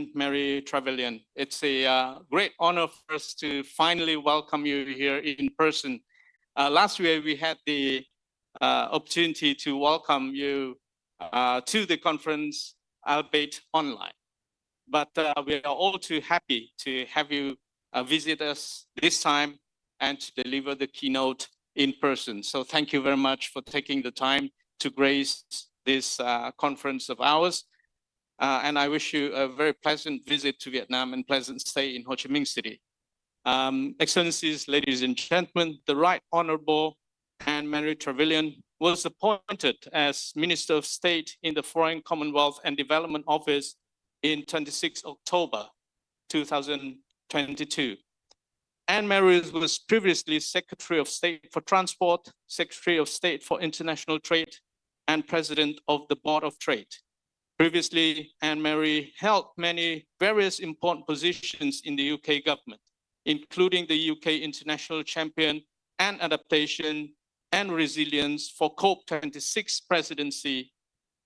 and Mary Trevelyan. It's a great honor for us to finally welcome you here in person. Last year, we had the opportunity to welcome you to the conference, albeit online. But we are all too happy to have you visit us this time and to deliver the keynote in person. So thank you very much for taking the time to grace this conference of ours. And I wish you a very pleasant visit to Vietnam and pleasant stay in Ho Chi Minh City. Excellencies, ladies and gentlemen, the Right Honorable Anne Mary Trevelyan was appointed as Minister of State in the Foreign Commonwealth and Development Office in 26 October 2022. Anne Mary was previously Secretary of State for Transport, Secretary of State for International Trade, and President of the Board of Trade. Previously, Anne Mary held many various important positions in the UK government, including the UK International Champion and Adaptation and Resilience for COP26 Presidency,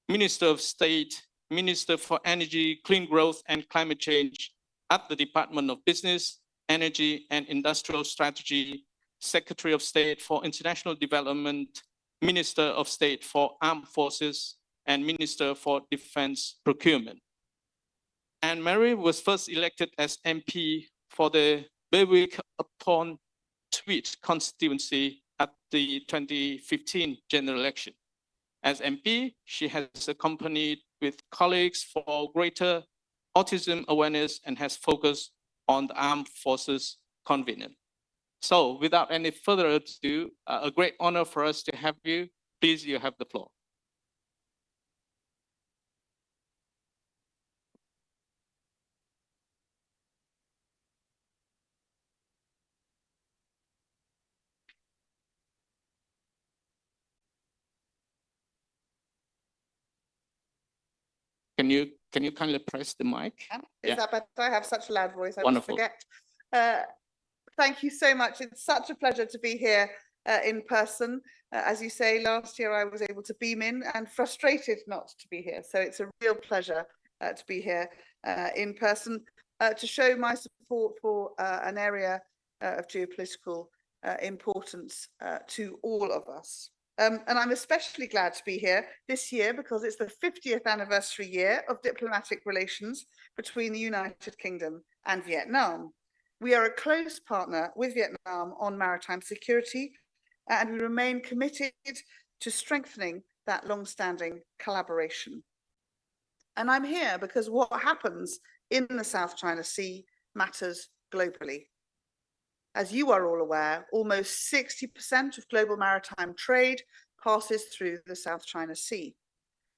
Minister of State, Minister for Energy, Clean Growth and Climate Change at the Department of Business, Energy and Industrial Strategy, Secretary of State for International Development, Minister of State for Armed Forces, and Minister for Defense Procurement. Anne Mary was first elected as MP for the Berwick-upon-Tweed constituency at the 2015 general election. As MP, she has accompanied with colleagues for greater autism awareness and has focused on the armed forces convening. So without any further ado, a great honor for us to have you. Please, you have the floor. Can you kindly press the mic? Is that better? I have such a loud voice, I Wonderful. forget. Thank you so much. It's such a pleasure to be here in person. As you say, last year I was able to beam in and frustrated not to be here. So it's a real pleasure to be here in person to show my support for an area of geopolitical importance to all of us. And I'm especially glad to be here this year because it's the 50th anniversary year of diplomatic relations between the United Kingdom and Vietnam. We are a close partner with Vietnam on maritime security, and we remain committed to strengthening that long-standing collaboration. And I'm here because what happens in the South China Sea matters globally. As you are all aware, almost 60% of global maritime trade passes through the South China Sea.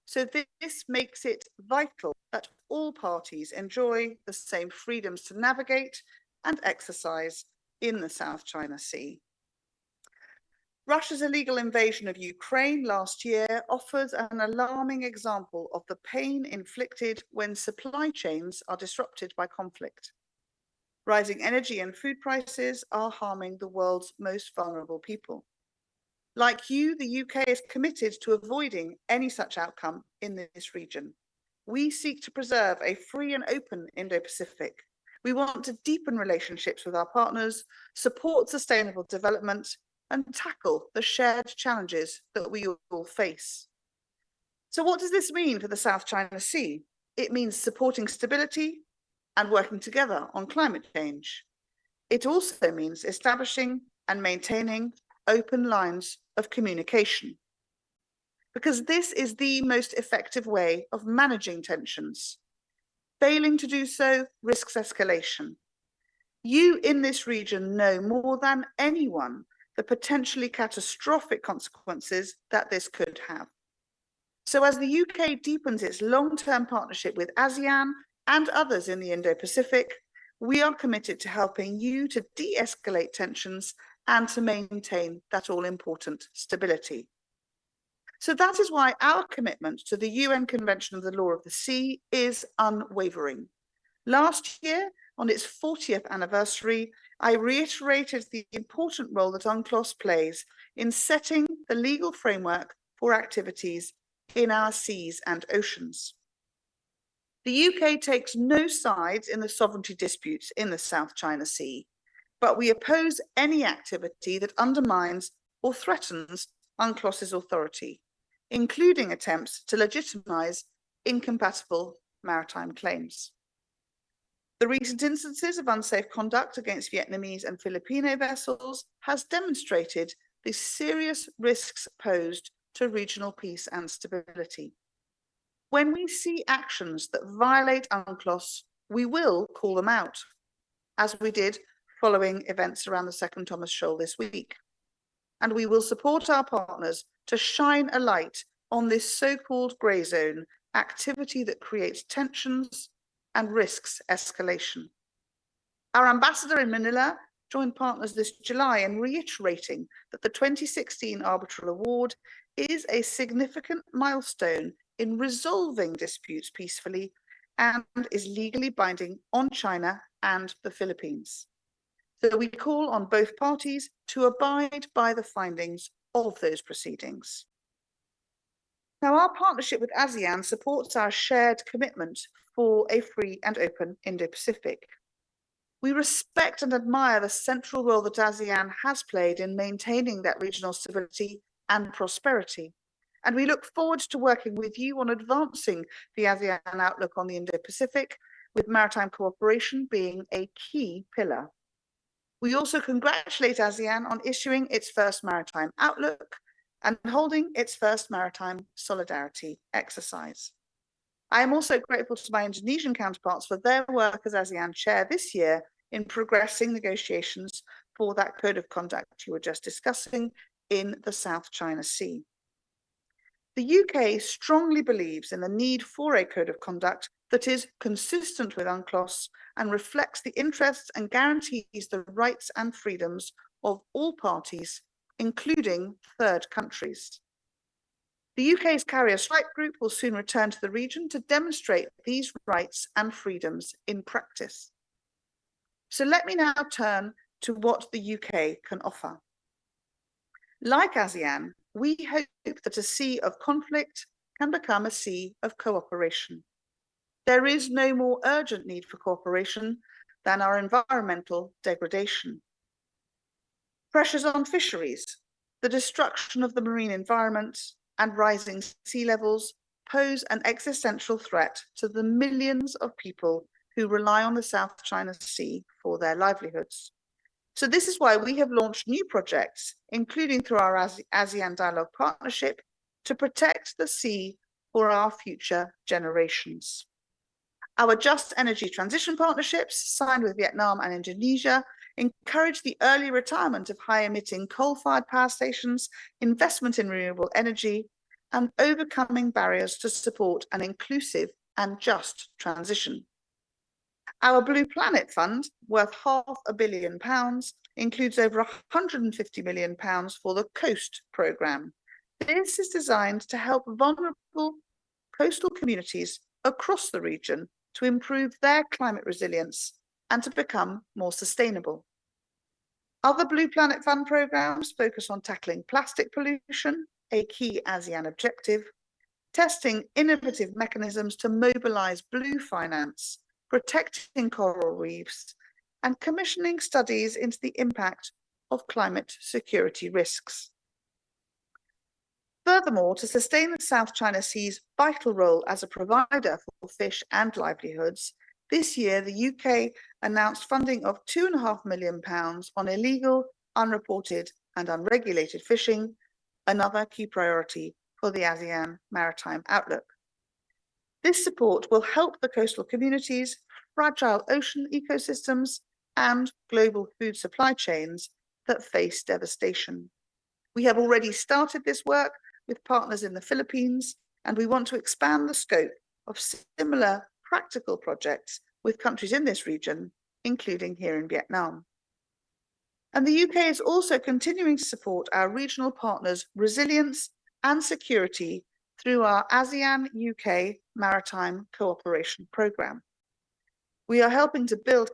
So this makes it vital that all parties enjoy the same freedoms to navigate and exercise in the South China Sea. Russia's illegal invasion of Ukraine last year offers an alarming example of the pain inflicted when supply chains are disrupted by conflict. Rising energy and food prices are harming the world's most vulnerable people. Like you, the UK is committed to avoiding any such outcome in this region. We seek to preserve a free and open Indo-Pacific. We want to deepen relationships with our partners, support sustainable development, and tackle the shared challenges that we all face. So what does this mean for the South China Sea? It means supporting stability and working together on climate change. It also means establishing and maintaining open lines of communication, because this is the most effective way of managing tensions. Failing to do so risks escalation. You in this region know more than anyone the potentially catastrophic consequences that this could have. So as the UK deepens its long-term partnership with ASEAN and others in the Indo-Pacific, we are committed to helping you to de-escalate tensions and to maintain that all-important stability. So that is why our commitment to the UN Convention of the Law of the Sea is unwavering. Last year, on its 40th anniversary, I reiterated the important role that UNCLOS plays in setting the legal framework for activities in our seas and oceans. The UK takes no sides in the sovereignty disputes in the South China Sea, but we oppose any activity that undermines or threatens UNCLOS's authority, including attempts to legitimize incompatible maritime claims. The recent instances of unsafe conduct against Vietnamese and Filipino vessels has demonstrated the serious risks posed to regional peace and stability. When we see actions that violate UNCLOS, we will call them out, as we did following events around the Second Thomas Shoal this week. And we will support our partners to shine a light on this so-called grey zone activity that creates tensions and risks escalation. Our ambassador in Manila joined partners this July in reiterating that the 2016 arbitral award is a significant milestone in resolving disputes peacefully and is legally binding on China and the Philippines. So we call on both parties to abide by the findings of those proceedings. Now, our partnership with ASEAN supports our shared commitment for a free and open Indo-Pacific. We respect and admire the central role that ASEAN has played in maintaining that regional stability and prosperity. And we look forward to working with you on advancing the ASEAN outlook on the Indo-Pacific, with maritime cooperation being a key pillar. We also congratulate ASEAN on issuing its first maritime outlook and holding its first maritime solidarity exercise. I am also grateful to my Indonesian counterparts for their work as ASEAN chair this year in progressing negotiations for that code of conduct you were just discussing in the South China Sea. The UK strongly believes in the need for a code of conduct that is consistent with UNCLOS and reflects the interests and guarantees the rights and freedoms of all parties, including third countries. The UK's Carrier Strike Group will soon return to the region to demonstrate these rights and freedoms in practice. So let me now turn to what the UK can offer. Like ASEAN, we hope that a sea of conflict can become a sea of cooperation. There is no more urgent need for cooperation than our environmental degradation. Pressures on fisheries, the destruction of the marine environment, and rising sea levels pose an existential threat to the millions of people who rely on the South China Sea for their livelihoods. So this is why we have launched new projects, including through our ASEAN Dialogue Partnership, to protect the sea for our future generations. Our Just Energy Transition Partnerships, signed with Vietnam and Indonesia, encourage the early retirement of high-emitting coal-fired power stations, investment in renewable energy, and overcoming barriers to support an inclusive and just transition. Our Blue Planet Fund, worth £500 million, includes over £150 million for the Coast programme. This is designed to help vulnerable coastal communities across the region to improve their climate resilience and to become more sustainable. Other Blue Planet Fund programmes focus on tackling plastic pollution, a key ASEAN objective, testing innovative mechanisms to mobilise blue finance, protecting coral reefs, and commissioning studies into the impact of climate security risks. Furthermore, to sustain the South China Sea's vital role as a provider for fish and livelihoods, this year the UK announced funding of £2.5 million on illegal, unreported and unregulated fishing, another key priority for the ASEAN Maritime Outlook. This support will help the coastal communities, fragile ocean ecosystems and global food supply chains that face devastation. We have already started this work with partners in the Philippines, and we want to expand the scope of similar practical projects with countries in this region, including here in Vietnam. And the UK is also continuing to support our regional partners' resilience and security through our ASEAN UK Maritime Cooperation Programme. We are helping to build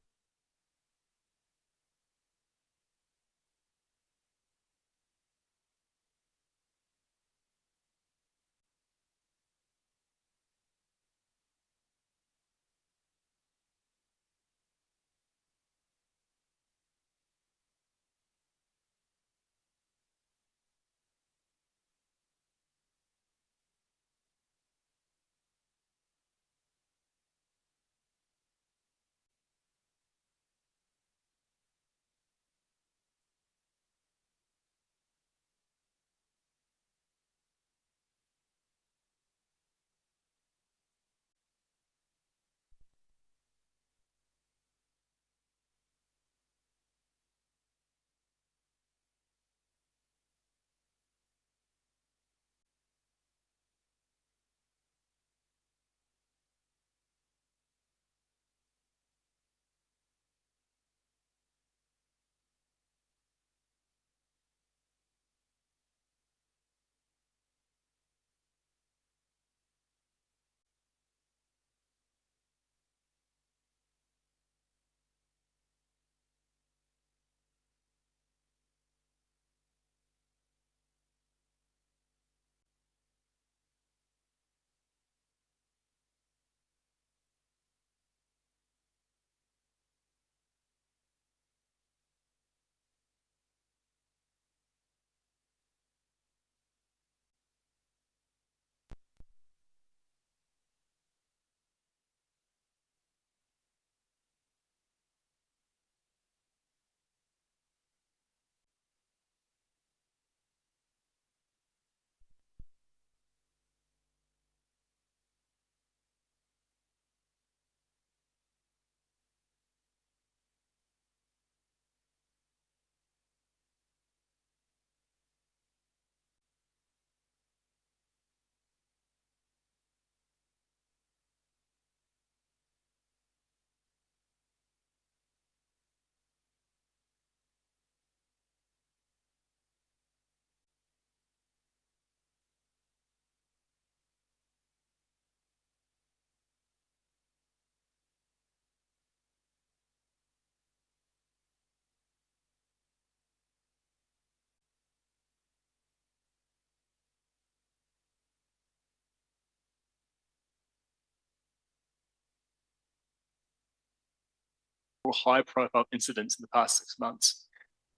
several high-profile incidents in the past 6 months.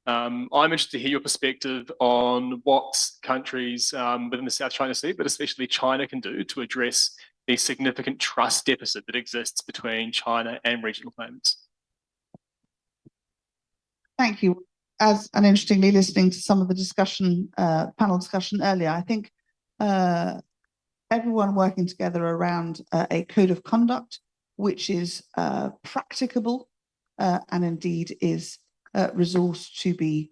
I'm interested to hear your perspective on what countries within the South China Sea, but especially China, can do to address the significant trust deficit that exists between China and regional claimants. Thank you. And interestingly, listening to some of the discussion, panel discussion earlier, I think everyone working together around a code of conduct, which is practicable and indeed is resourced to be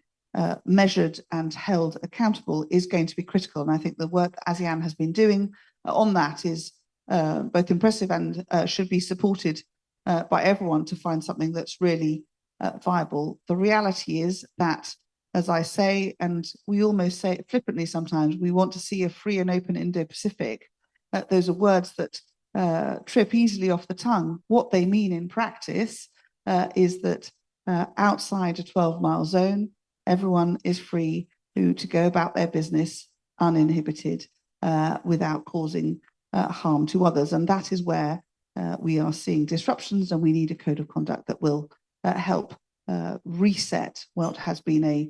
measured and held accountable, is going to be critical. And I think the work that ASEAN has been doing on that is both impressive and should be supported by everyone to find something that's really viable. The reality is that, as I say, and we almost say it flippantly sometimes, we want to see a free and open Indo-Pacific. Those are words that trip easily off the tongue. What they mean in practice is that outside a 12-mile zone, everyone is free to go about their business uninhibited without causing harm to others. And that is where we are seeing disruptions, and we need a code of conduct that will help reset what has been a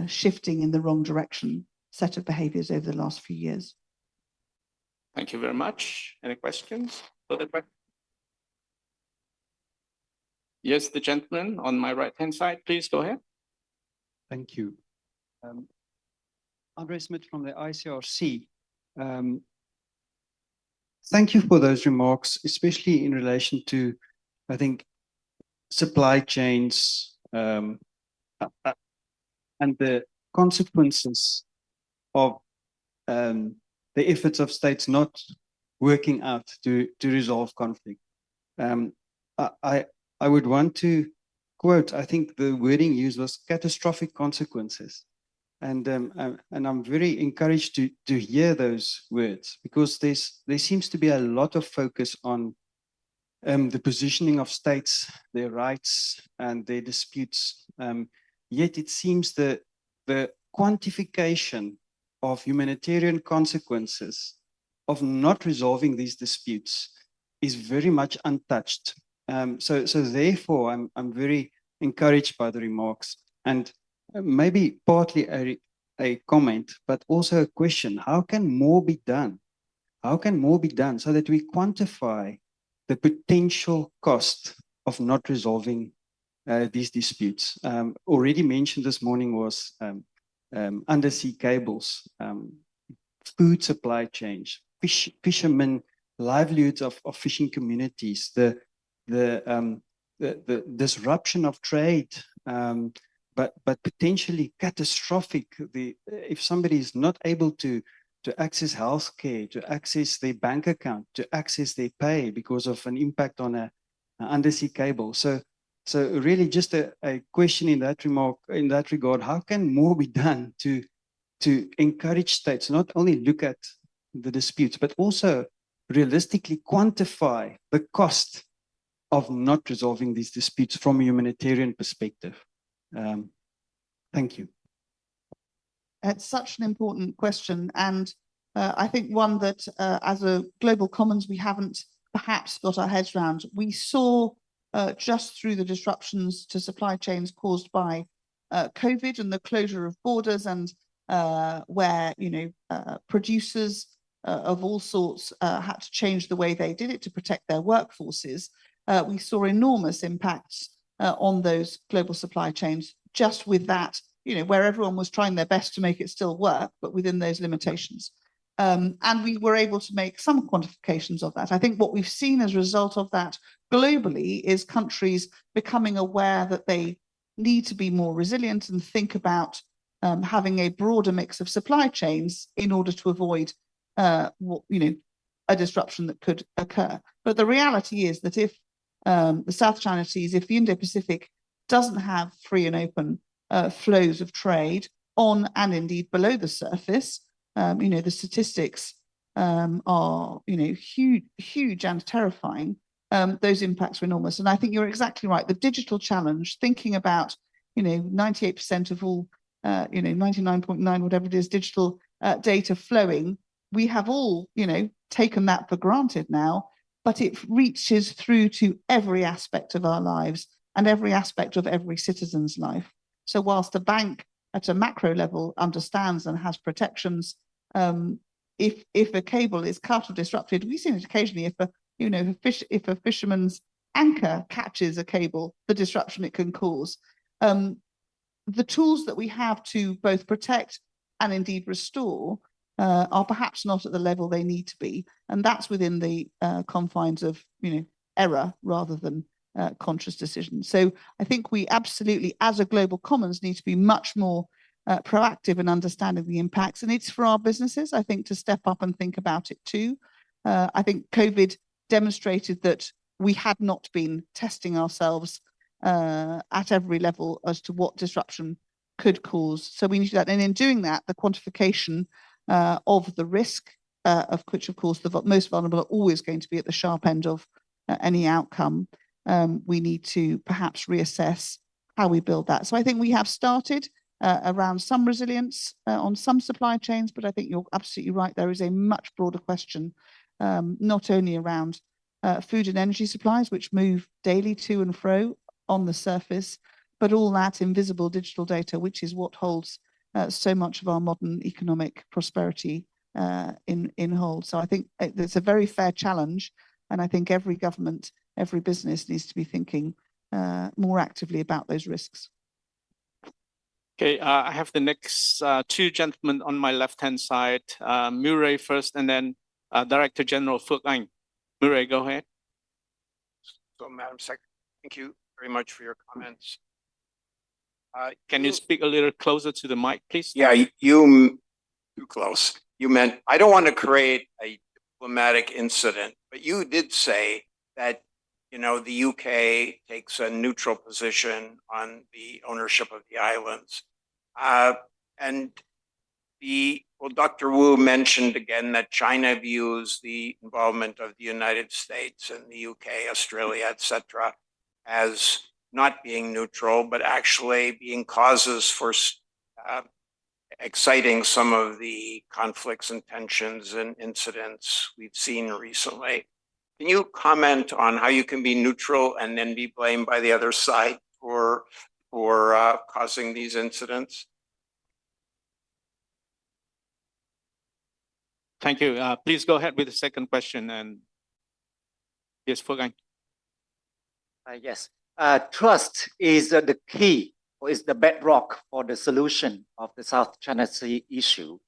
shifting in the wrong direction set of behaviors over the last few years. Thank you very much. Any questions? Further questions? Yes, the gentleman on my right-hand side, please go ahead. Thank you. Andre Smith from the ICRC. Thank you for those remarks, especially in relation to, I think, supply chains and the consequences of the efforts of states not working out to resolve conflict. I would want to quote, I think the wording used was catastrophic consequences. And I'm very encouraged to hear those words, because there seems to be a lot of focus on the positioning of states, their rights and their disputes. Yet it seems that the quantification of humanitarian consequences of not resolving these disputes is very much untouched. So therefore, I'm very encouraged by the remarks, and maybe partly a comment, but also a question: how can more be done? How can more be done so that we quantify the potential cost of not resolving these disputes? Already mentioned this morning was undersea cables, food supply chains, fishermen, livelihoods of fishing communities, the disruption of trade, but potentially catastrophic. If somebody is not able to access healthcare, to access their bank account, to access their pay because of an impact on an undersea cable. So really just a question in that regard: how can more be done to encourage states not only look at the disputes, but also realistically quantify the cost of not resolving these disputes from a humanitarian perspective? Thank you. It's such an important question, and I think one that as a global commons we haven't perhaps got our heads around. We saw just through the disruptions to supply chains caused by COVID and the closure of borders, and where producers of all sorts had to change the way they did it to protect their workforces. We saw enormous impacts on those global supply chains just with that, where everyone was trying their best to make it still work, but within those limitations. And we were able to make some quantifications of that. I think what we've seen as a result of that globally is countries becoming aware that they need to be more resilient and think about having a broader mix of supply chains in order to avoid a disruption that could occur. But the reality is that if the South China Seas, if the Indo-Pacific doesn't have free and open flows of trade on and indeed below the surface, the statistics are huge and terrifying. Those impacts are enormous, and I think you're exactly right. The digital challenge, thinking about 98% of all 99.9 whatever it is digital data flowing, we have all taken that for granted now, but it reaches through to every aspect of our lives, and every aspect of every citizen's life. So whilst the bank at a macro level understands and has protections, if a cable is cut or disrupted, we've seen it occasionally. If a fisherman's anchor catches a cable, the disruption it can cause. The tools that we have to both protect and indeed restore are perhaps not at the level they need to be, and that's within the confines of error rather than conscious decision. So I think we absolutely, as a global commons, need to be much more proactive in understanding the impacts, and it's for our businesses, I think, to step up and think about it too. I think COVID demonstrated that we had not been testing ourselves at every level as to what disruption could cause. So we need to do that, and in doing that, the quantification of the risk, of which, of course, the most vulnerable are always going to be at the sharp end of any outcome. We need to perhaps reassess how we build that. So I think we have started around some resilience on some supply chains, but I think you're absolutely right. There is a much broader question, not only around food and energy supplies, which move daily to and fro on the surface, but all that invisible digital data, which is what holds so much of our modern economic prosperity in hold. So I think it's a very fair challenge, and I think every government, every business needs to be thinking more actively about those risks. Okay, I have the next two gentlemen on my left-hand side, Murray first, and then Director General Phước Anh. Murray, go ahead. So, Madam Secretary, thank you very much for your comments. Can you speak a little closer to the mic, please? Yeah, you too close. You meant, I don't want to create a diplomatic incident, but you did say that, the UK takes a neutral position on the ownership of the islands. And Dr. Wu mentioned again that China views the involvement of the United States and the UK, Australia, etc., as not being neutral, but actually being causes for exciting some of the conflicts and tensions and incidents we've seen recently. Can you comment on how you can be neutral and then be blamed by the other side for causing these incidents? Thank you. Please go ahead with the second question. And yes, Phước Anh. Yes. Trust is the key, or is the bedrock for the solution of the South China Sea issue.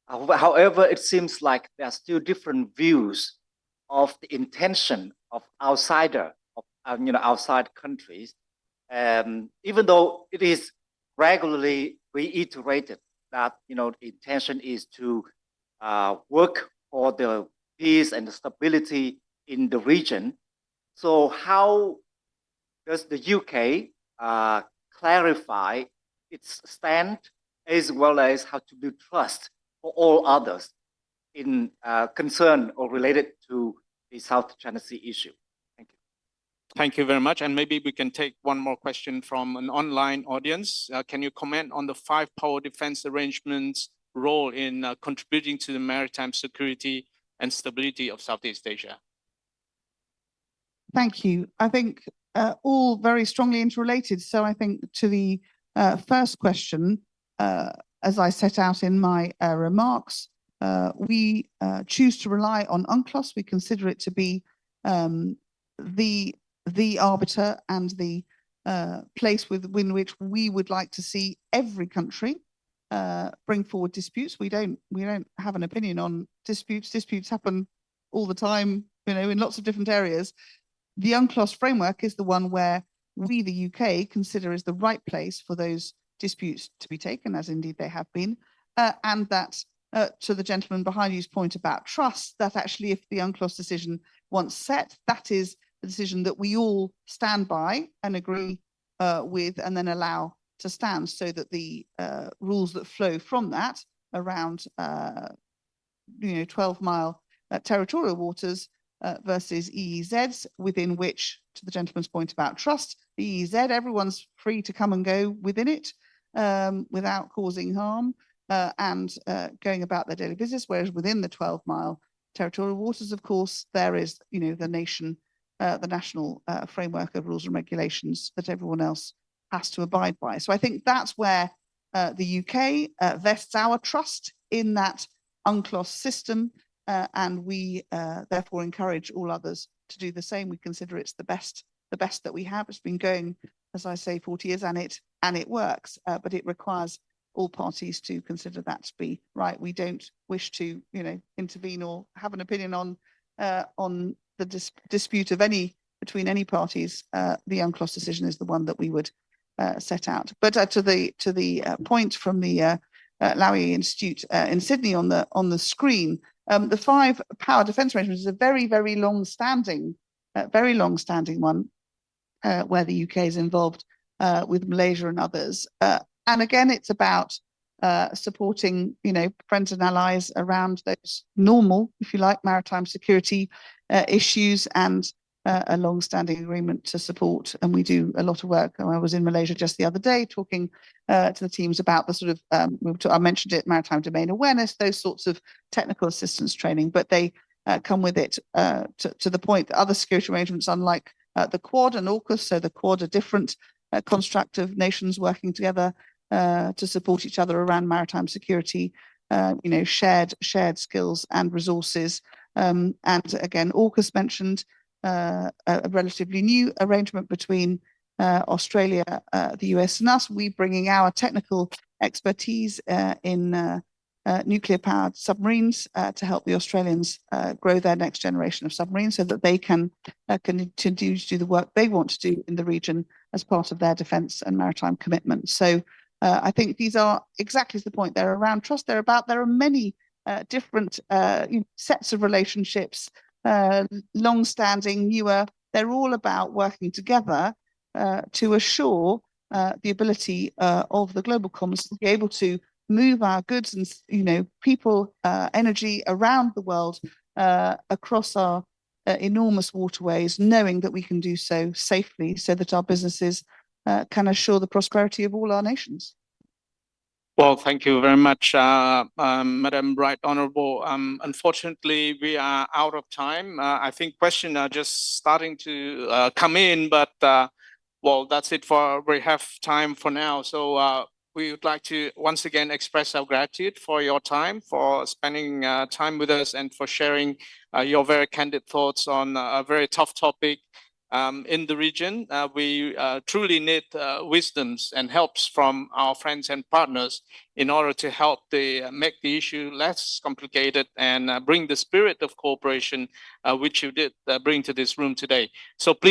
However, it seems like there are still different views of the intention of outside countries. Even though it is regularly reiterated that the intention is to work for the peace and the stability in the region. So how does the UK clarify its stand, as well as how to build trust for all others in concern or related to the South China Sea issue? Thank you. Thank you very much. And maybe we can take one more question from an online audience. Can you comment on the 5 power defense arrangements' role in contributing to the maritime security and stability of Southeast Asia? Thank you. I think all very strongly interrelated. So I think to the first question, as I set out in my remarks, we choose to rely on UNCLOS. We consider it to be the arbiter and the place within which we would like to see every country bring forward disputes. We don't have an opinion on disputes. Disputes happen all the time, in lots of different areas. The UNCLOS framework is the one where we, the UK, consider is the right place for those disputes to be taken, as indeed they have been, and that to the gentleman behind you's point about trust, that actually if the UNCLOS decision once set, that is the decision that we all stand by and agree with, and then allow to stand, so that the rules that flow from that around 12-mile territorial waters versus EEZs, within which, to the gentleman's point about trust, the EEZ, everyone's free to come and go within it without causing harm and going about their daily business, whereas within the 12-mile territorial waters, of course, there is the nation the national framework of rules and regulations that everyone else has to abide by. So I think that's where the UK vests our trust in that UNCLOS system, and we therefore encourage all others to do the same. We consider it's the best that we have. It's been going, as I say, 40 years, and it works, but it requires all parties to consider that to be right. We don't wish to, intervene or have an opinion on the dispute of between any parties. The UNCLOS decision is the one that we would set out. But to the point from the Lowy Institute in Sydney on the screen, the 5 power defence arrangements is a very, very long-standing one, where the UK is involved with Malaysia and others. And again, it's about supporting, friends and allies around those normal, if you like, maritime security issues, and a long-standing agreement to support. And we do a lot of work. I was in Malaysia just the other day talking to the teams about the sort of, I mentioned it, maritime domain awareness, those sorts of technical assistance training, but they come with it to the point that other security arrangements, unlike the Quad and AUKUS, so the Quad, a different construct of nations working together to support each other around maritime security, shared skills and resources. And again, AUKUS mentioned a relatively new arrangement between Australia, the US and us. We bringing our technical expertise in nuclear-powered submarines to help the Australians grow their next generation of submarines so that they can continue to do the work they want to do in the region as part of their defence and maritime commitments. So I think these are exactly the point. They're around trust. There are many different sets of relationships, long-standing, newer. They're all about working together to assure the ability of the global commons to be able to move our goods and people, energy around the world across our enormous waterways, knowing that we can do so safely, so that our businesses can assure the prosperity of all our nations. Well, thank you very much, Madam Right Honourable. Unfortunately, we are out of time. I think questions are just starting to come in, but well, that's it we have time for now. So we would like to once again express our gratitude for your time, for spending time with us, and for sharing your very candid thoughts on a very tough topic. In the region, we truly need wisdoms and helps from our friends and partners in order to help make the issue less complicated and bring the spirit of cooperation which you did bring to this room today. So please.